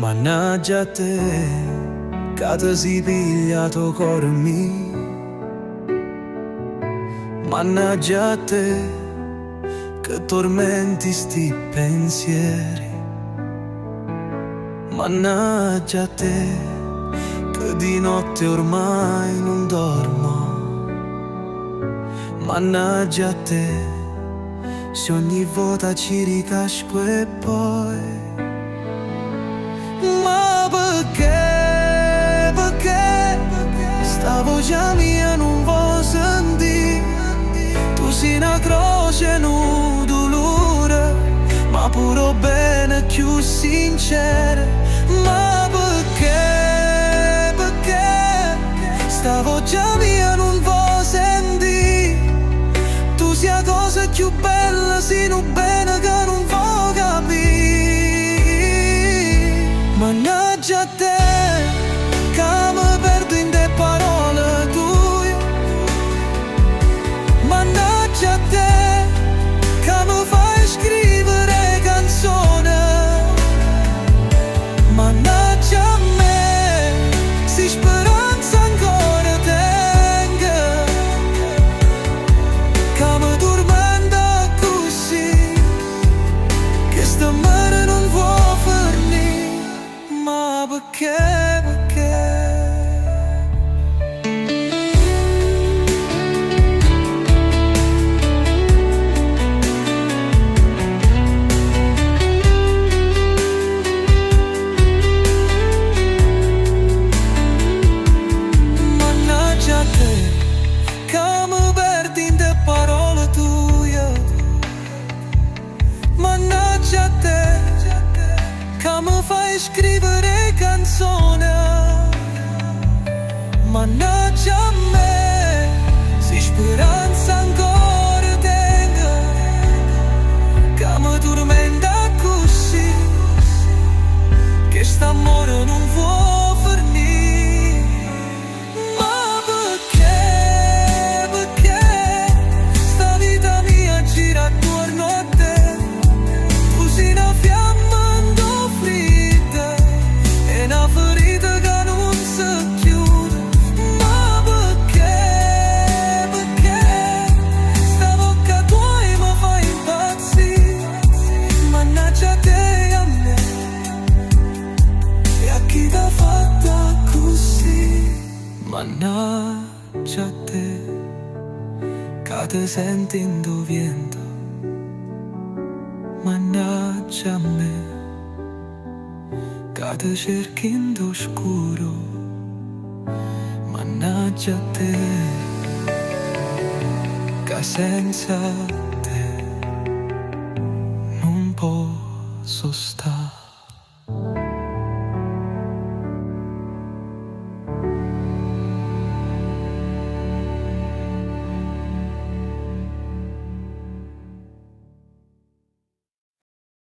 Mannaggia a te, che ti sei pigliato cuore mio. Mannaggia a te, che tormenti sti pensieri. Mannaggia a te, che di notte ormai non dormo. Mannaggia a te, se ogni volta ci ricasco e poi. Ma perché sta voce mia non vuoi sentire? Tu sei una croce, un dolore, ma pure bene più sincera. Ma perché sta voce mia non vuoi sentire? Tu sei la cosa più bella, sei un bene che non vuoi capire. Mannaggia a te, che mi perdo in te parole tue. Mannaggia a te, che mi fai scrivere canzoni. Mannaggia a me, se speranza ancora tengo, che mi tormenta così, che sta mare non vuoi finire. Ma perché? Mannaggia a te, che mi perdi in te parole tue. Mannaggia a te, che mi fai scrivere canzoni. Mannaggia a me, se speranza ancora tengo, che mi tormenta così, che st'amore non vuoi finire. Ma perché sta vita mia gira attorno a te? Tu sei una fiamma fredda e una ferita che non si chiude. Ma perché sta bocca tua mi fa impazzire? Mannaggia a te e a me e a chi t'ha fatta così. Mannaggia a te, che ti senti in vento. Mannaggia a me, che ti cerchi in oscuro. Mannaggia a te, che senza te non posso stare.